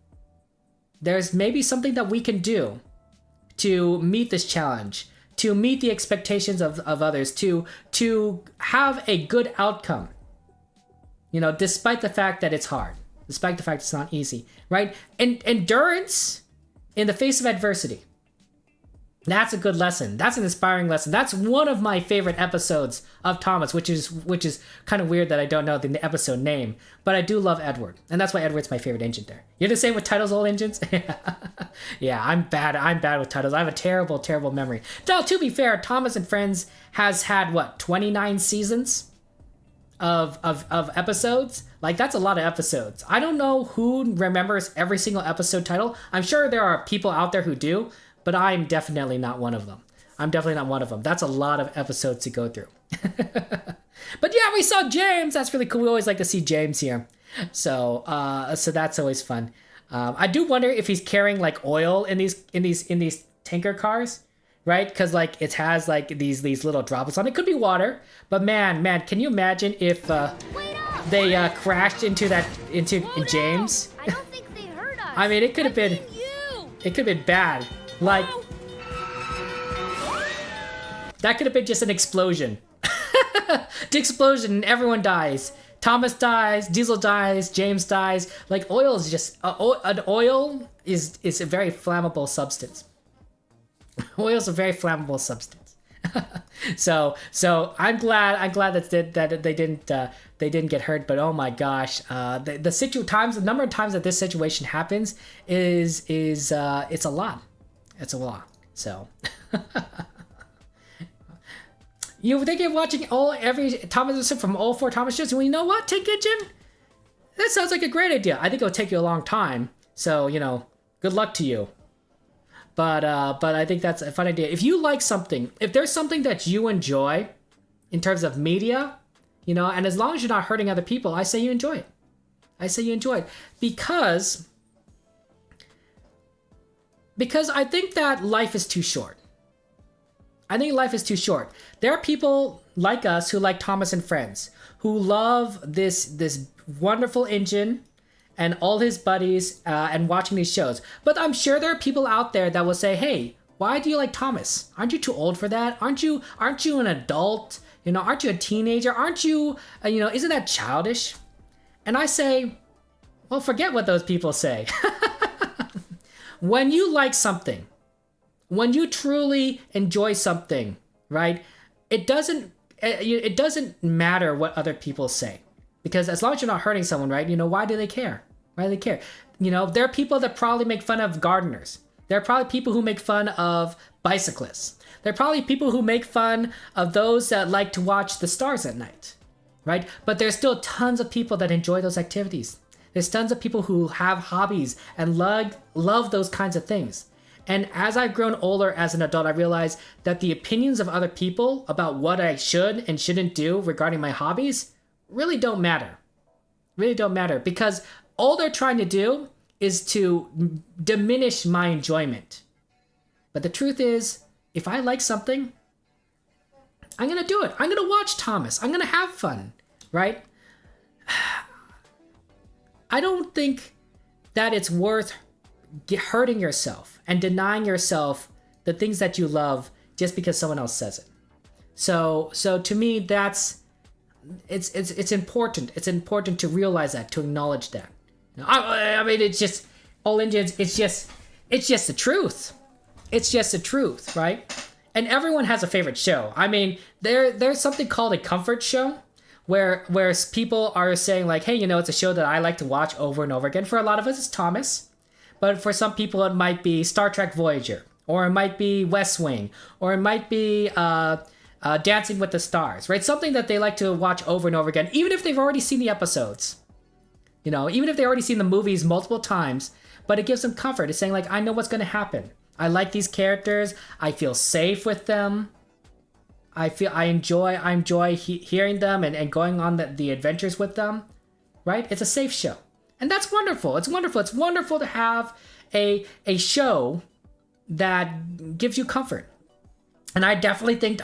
A: there's maybe something that we can do to meet this challenge, to meet the expectations of others, to have a good outcome. You know, despite the fact that it's hard, despite the fact it's not easy, right? And endurance in the face of adversity. That's a good lesson. That's an inspiring lesson. That's one of my favorite episodes of Thomas, which is kind of weird that I don't know the episode name, but I do love Edward, and that's why Edward's my favorite engine there. You're the same with titles, old engines? Yeah, I'm bad with titles. I have a terrible, terrible memory. Now, to be fair, Thomas and Friends has had, 29 seasons of episodes? Like, that's a lot of episodes. I don't know who remembers every single episode title. I'm sure there are people out there who do, but I'm definitely not one of them. That's a lot of episodes to go through. But yeah, we saw James. That's really cool. We always like to see James here. So that's always fun. I do wonder if he's carrying like oil in these tanker cars, right? Because like it has like these little droplets on it. Could be water, but man, can you imagine if they crashed into James?
B: I don't think they hurt us.
A: I mean, it could have been bad. Like, that could have been just an explosion. The explosion and everyone dies. Thomas dies, Diesel dies, James dies. Like, oil is just... oil is a very flammable substance. Oil is a very flammable substance. So I'm glad that they didn't get hurt. But oh my gosh, the number of times that this situation happens is it's a lot. It's a lot. So you think of watching every Thomas from all 4 Thomas shows? Well, you know what, Tank Engine? That sounds like a great idea. I think it'll take you a long time. So good luck to you. But I think that's a fun idea. If you like something, if there's something that you enjoy in terms of media, and as long as you're not hurting other people, I say you enjoy it. Because I think that life is too short. There are people like us who like Thomas and Friends, who love this wonderful engine and all his buddies and watching these shows. But I'm sure there are people out there that will say, hey, why do you like Thomas? Aren't you too old for that? Aren't you an adult? Aren't you a teenager? Aren't you, isn't that childish? And I say, well, forget what those people say. When you like something, when you truly enjoy something, right? It doesn't matter what other people say. Because as long as you're not hurting someone, right? Why do they care? There are people that probably make fun of gardeners. There are probably people who make fun of bicyclists. There are probably people who make fun of those that like to watch the stars at night, right? But there's still tons of people that enjoy those activities. There's tons of people who have hobbies and love those kinds of things. And as I've grown older as an adult, I realize that the opinions of other people about what I should and shouldn't do regarding my hobbies really don't matter. Because all they're trying to do is to diminish my enjoyment. But the truth is, if I like something, I'm going to do it. I'm going to watch Thomas. I'm going to have fun, right? I don't think that it's worth hurting yourself and denying yourself the things that you love just because someone else says it. So to me, it's important. It's important to realize that, to acknowledge that. I mean, it's just all Indians. It's just the truth. It's just the truth, right? And everyone has a favorite show. I mean, there's something called a comfort show, where people are saying like, hey, it's a show that I like to watch over and over again. For a lot of us, it's Thomas, but for some people, it might be Star Trek Voyager, or it might be West Wing, or it might be Dancing with the Stars, right? Something that they like to watch over and over again, even if they've already seen the episodes, even if they've already seen the movies multiple times, but it gives them comfort. It's saying like, I know what's going to happen. I like these characters. I feel safe with them. I enjoy hearing them and going on the adventures with them, right? It's a safe show. And that's wonderful. It's wonderful. It's wonderful to have a show that gives you comfort, And I definitely think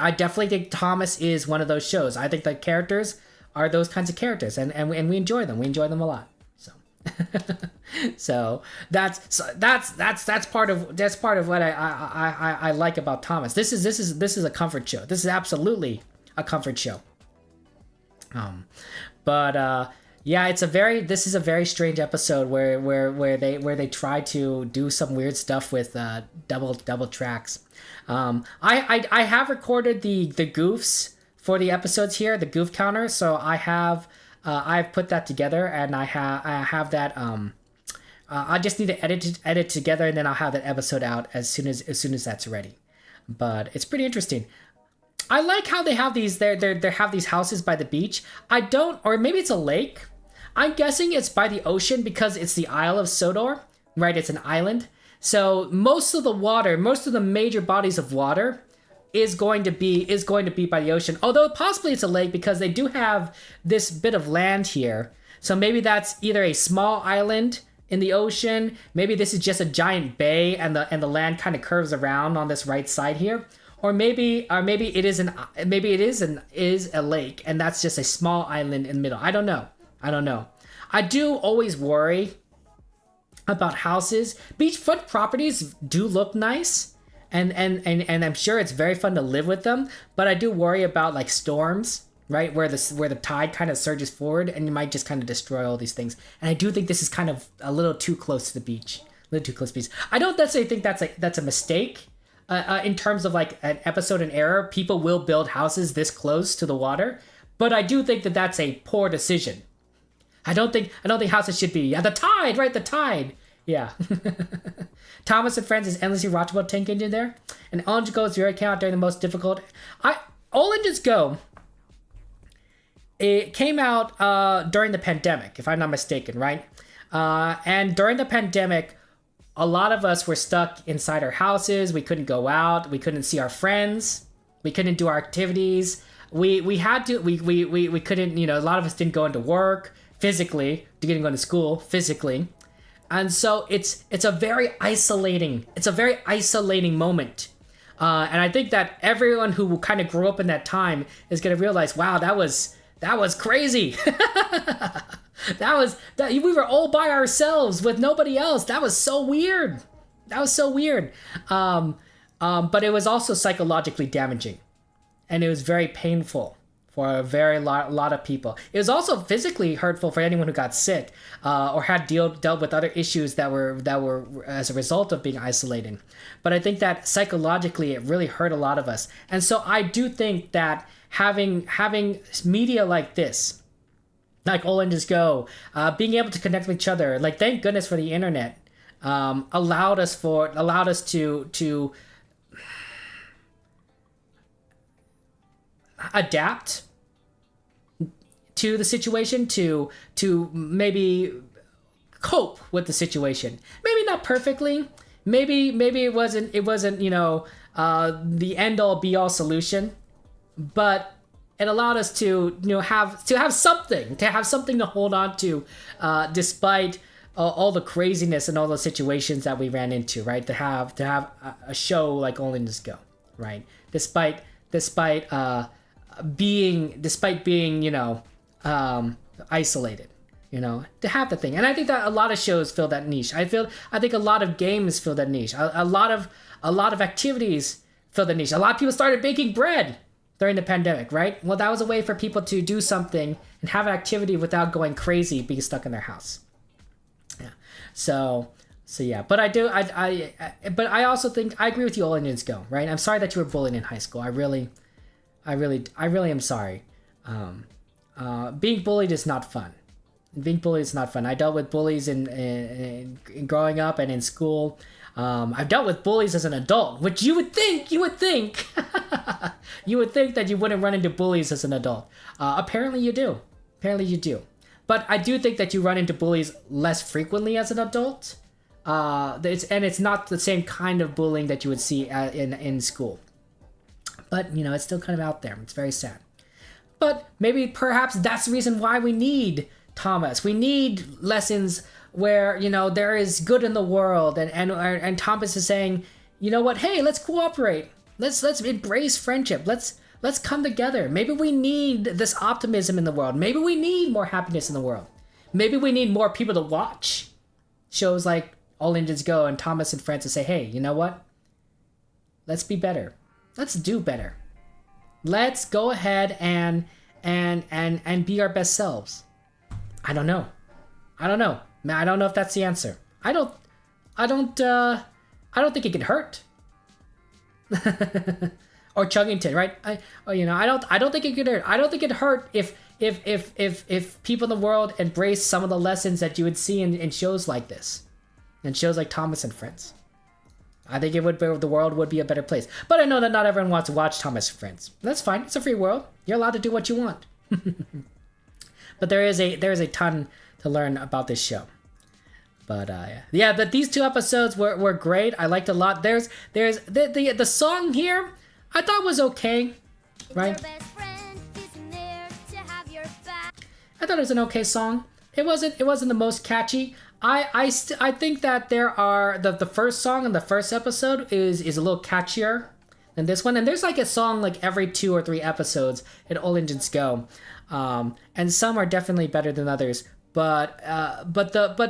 A: Thomas is one of those shows. I think the characters are those kinds of characters, and we enjoy them. We enjoy them a lot. So, so that's part of what I like about Thomas. This is a comfort show. This is absolutely a comfort show. But yeah, this is a very strange episode where they try to do some weird stuff with double tracks. I have recorded the goofs for the episodes here, the goof counter. So I've put that together, and I have that. I just need to edit together, and then I'll have that episode out as soon as that's ready. But it's pretty interesting. I like how they have these. They have these houses by the beach. Or maybe it's a lake. I'm guessing it's by the ocean because it's the Isle of Sodor, right? It's an island. So most of the major bodies of water is going to be by the ocean. Although possibly it's a lake because they do have this bit of land here. So maybe that's either a small island in the ocean. Maybe this is just a giant bay, and the land kind of curves around on this right side here. Or maybe it is a lake, and that's just a small island in the middle. I don't know. I do always worry about houses. Beachfront properties do look nice, and I'm sure it's very fun to live with them. But I do worry about like storms, right, where the tide kind of surges forward, and you might just kind of destroy all these things. And I do think this is kind of a little too close to the beach. I don't necessarily think that's a mistake. In terms of like an episode in error, people will build houses this close to the water, but I do think that that's a poor decision. I don't think houses should be the tide, right? The tide, yeah. Thomas and Friends is endlessly watchable tank engine there, and All Engines Go is very count during the most difficult. All Engines Go. It came out during the pandemic, if I'm not mistaken, right? And during the pandemic, a lot of us were stuck inside our houses. We couldn't go out. We couldn't see our friends. We couldn't do our activities. We couldn't, a lot of us didn't go into work physically, didn't go to school physically. And so it's a very isolating moment. And I think that everyone who kind of grew up in that time is going to realize, wow, that was crazy. We were all by ourselves with nobody else. That was so weird. But it was also psychologically damaging, and it was very painful for a very lot of people. It was also physically hurtful for anyone who got sick or had dealt with other issues that were as a result of being isolated. But I think that psychologically it really hurt a lot of us. And so I do think that having media like this, like All Engines Go, being able to connect with each other, like thank goodness for the internet, allowed us to adapt to the situation, to maybe cope with the situation. Maybe not perfectly. Maybe it wasn't the end all be all solution, but it allowed us to have something to hold on to, despite all the craziness and all the situations that we ran into, right? To have a show like All Engines Go, right? Despite being isolated, to have the thing. And I think that a lot of shows fill that niche. I think a lot of games fill that niche. A lot of activities fill the niche. A lot of people started baking bread during the pandemic, right? Well, that was a way for people to do something and have an activity without going crazy, being stuck in their house. Yeah. So yeah. But but I also think I agree with you. All Engines Go, right? I'm sorry that you were bullied in high school. I really am sorry. Being bullied is not fun. I dealt with bullies in growing up and in school. I've dealt with bullies as an adult, which you would think that you wouldn't run into bullies as an adult. Apparently you do. But I do think that you run into bullies less frequently as an adult. It's not the same kind of bullying that you would see in school. But, it's still kind of out there. It's very sad. But perhaps that's the reason why we need Thomas. We need lessons where, there is good in the world. And Thomas is saying, you know what? Hey, let's cooperate. Let's embrace friendship. Let's come together. Maybe we need this optimism in the world. Maybe we need more happiness in the world. Maybe we need more people to watch shows like All Engines Go and Thomas and Friends to say, hey, you know what? Let's be better. Let's do better. Let's go ahead and be our best selves. I don't know. I don't know if that's the answer. I don't think it could hurt. Or Chuggington, right? I don't think it could hurt. I don't think it'd hurt if people in the world embrace some of the lessons that you would see in shows like this, and shows like Thomas and Friends. I think the world would be a better place. But I know that not everyone wants to watch Thomas and Friends. That's fine. It's a free world. You're allowed to do what you want. But there is a ton to learn about this show. But but these 2 episodes were great. I liked a lot. There's the song here I thought was okay, right? I thought it was an okay song. It wasn't the most catchy. I think that there are the first song in the first episode is a little catchier than this one, and there's like a song like every 2 or 3 episodes in All Engines Go, and some are definitely better than others. But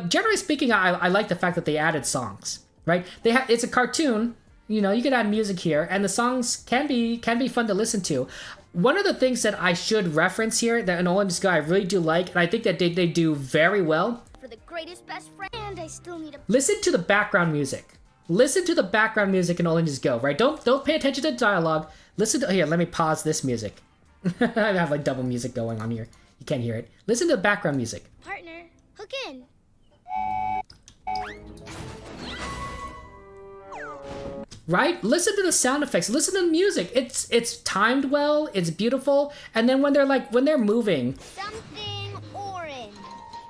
A: generally speaking, I like the fact that they added songs. Right? It's a cartoon. You know, you could add music here, and the songs can be fun to listen to. One of the things that I should reference here that in All Engines Go I really do like, and I think that they do very well.
B: For the greatest best friend, I still need a...
A: Listen to the background music. Listen to the background music in All Engines Go, right? Don't pay attention to the dialogue. Listen to... Here, let me pause this music. I have like double music going on here. You can't hear it. Listen to the background music.
B: Partner, hook in.
A: Right? Listen to the sound effects. Listen to the music. It's timed well. It's beautiful. And then when they're moving.
B: Something orange.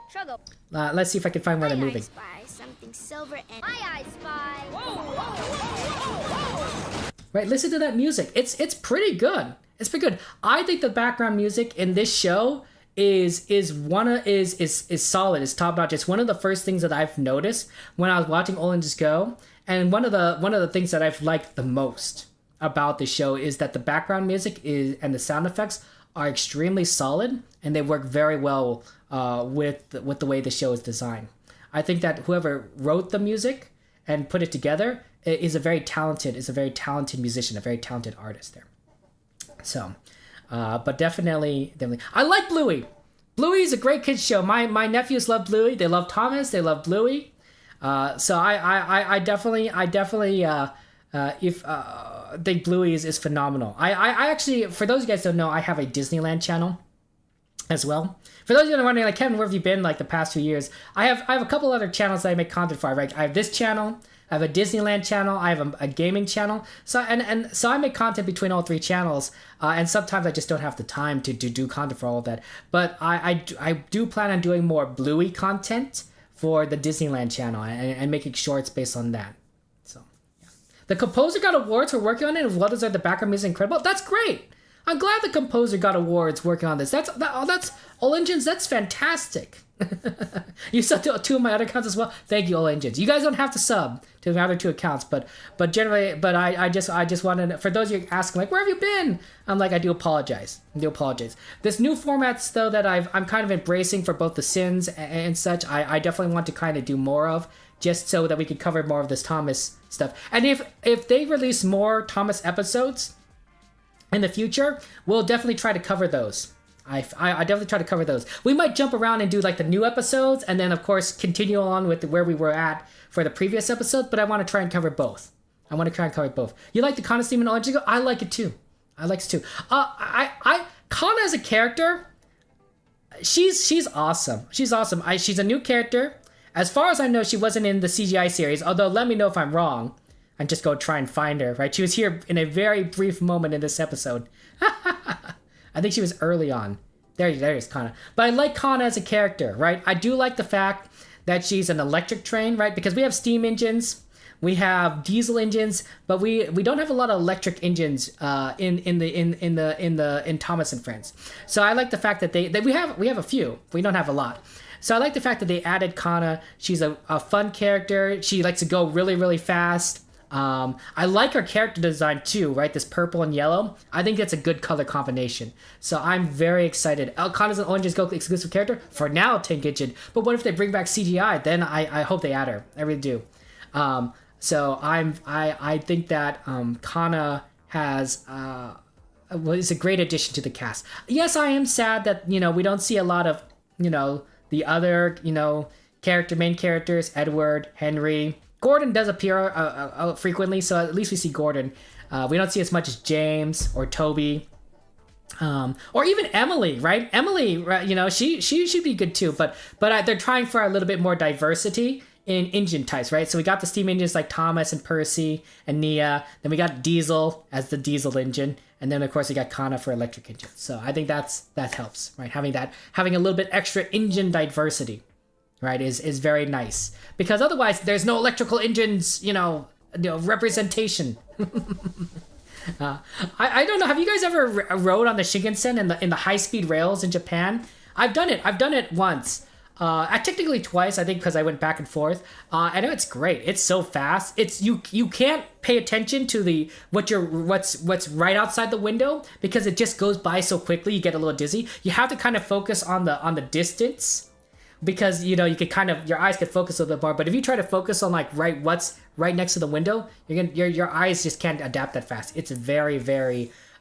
B: Struggle.
A: Let's see if I can find where they're moving.
B: I spy something silver and I spy. Whoa, whoa,
A: whoa. Right? Listen to that music. It's pretty good. It's pretty good. I think the background music in this show is solid. It's top notch. It's one of the first things that I've noticed when I was watching All Engines Go. And one of the things that I've liked the most about the show is that the background music and the sound effects are extremely solid, and they work very well with the way the show is designed. I think that whoever wrote the music and put it together is a very talented musician, a very talented artist there. So, but definitely, I like Bluey. Bluey's a great kids show. My nephews love Bluey. They love Thomas. They love Bluey. So I definitely think Bluey is phenomenal. I actually, for those of you guys who don't know, I have a Disneyland channel as well. For those of you that are wondering, like, Kevin, where have you been like the past few years? I have a couple other channels that I make content for. Right? I have this channel, I have a Disneyland channel, I have a gaming channel. So so I make content between all 3 channels, and sometimes I just don't have the time to do content for all of that. But I do plan on doing more Bluey content for the Disneyland channel and making shorts based on that. So, yeah. The composer got awards for working on it, and what is the background music incredible? That's great. I'm glad the composer got awards working on this. That's All Engines. That's fantastic. You subbed to 2 of my other accounts as well. Thank you, All Engines. You guys don't have to sub to my other 2 accounts, but generally, I just wanted, for those of you asking, like, where have you been? I'm like, I do apologize. This new formats though that I'm kind of embracing for both the sins and such. I definitely want to kind of do more of, just so that we could cover more of this Thomas stuff. And if they release more Thomas episodes in the future, we'll definitely try to cover those. I definitely try to cover those. We might jump around and do like the new episodes, and then of course continue on with where we were at for the previous episodes. But I want to try and cover both. You like the Kana theme and All Engines Go? I like it too. Kana as a character, she's awesome. She's a new character. As far as I know, she wasn't in the CGI series. Although, let me know if I'm wrong. I'm just going to try and find her. Right? She was here in a very brief moment in this episode. I think she was early on. There's Kana. But I like Kana as a character, right? I do like the fact that she's an electric train, right? Because we have steam engines, we have diesel engines, but we don't have a lot of electric engines in Thomas and Friends. So I like the fact that we have a few. We don't have a lot. So I like the fact that they added Kana. She's a fun character. She likes to go really, really fast. I like her character design too, right? This purple and yellow. I think that's a good color combination. So I'm very excited. Kana's an Oranges Go exclusive character for now, Tenkaichi. But what if they bring back CGI? Then I hope they add her. I really do. So I think that Kana has is a great addition to the cast. Yes, I am sad that we don't see a lot of the other main characters. Edward, Henry, Gordon does appear frequently, so at least we see Gordon. We don't see as much as James or Toby. Or even Emily, right? Emily, right, she should be good too. But they're trying for a little bit more diversity in engine types, right? So we got the steam engines like Thomas and Percy and Nia. Then we got Diesel as the diesel engine, and then of course we got Kana for electric engines. So I think that helps, right? Having a little bit extra engine diversity, right, is very nice, because otherwise there's no electrical engines, representation. I don't know. Have you guys ever rode on the Shinkansen in the high speed rails in Japan? I've done it once. Technically twice, I think, because I went back and forth. I know it's great. It's so fast. It's you can't pay attention to what's right outside the window, because it just goes by so quickly. You get a little dizzy. You have to kind of focus on the distance, because you could kind of, your eyes could focus a little bit more. But if you try to focus on what's right next to the window, your eyes just can't adapt that fast. It's very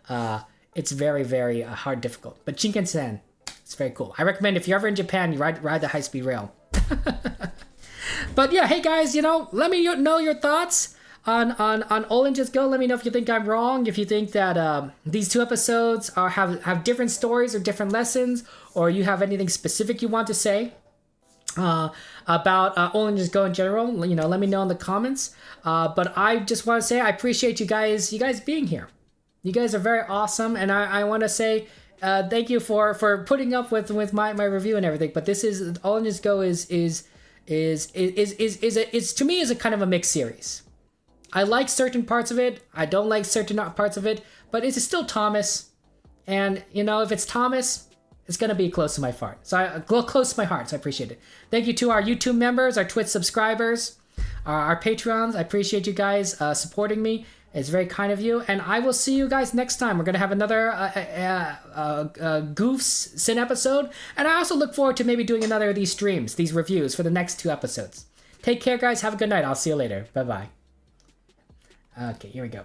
A: hard, difficult. But Shinkansen, it's very cool. I recommend, if you're ever in Japan, you ride the high speed rail. But yeah, hey guys, let me know your thoughts on Oranges Go. Let me know if you think I'm wrong, if you think that these two episodes have different stories or different lessons, or you have anything specific you want to say about Oranges Go in general. Let me know in the comments. But I just want to say I appreciate you guys being here. You guys are very awesome, and I want to say thank you for putting up with my review and everything. But this is Oranges Go is to me is a kind of a mixed series. I like certain parts of it. I don't like certain parts of it. But it's still Thomas, and if it's Thomas, it's gonna be close to my heart. So close to my heart. So I appreciate it. Thank you to our YouTube members, our Twitch subscribers, our Patreons. I appreciate you guys supporting me. It's very kind of you, and I will see you guys next time. We're gonna have another Goofs Sin episode, and I also look forward to maybe doing another of these streams, these reviews for the next 2 episodes. Take care, guys. Have a good night. I'll see you later. Bye bye. Okay, here we go.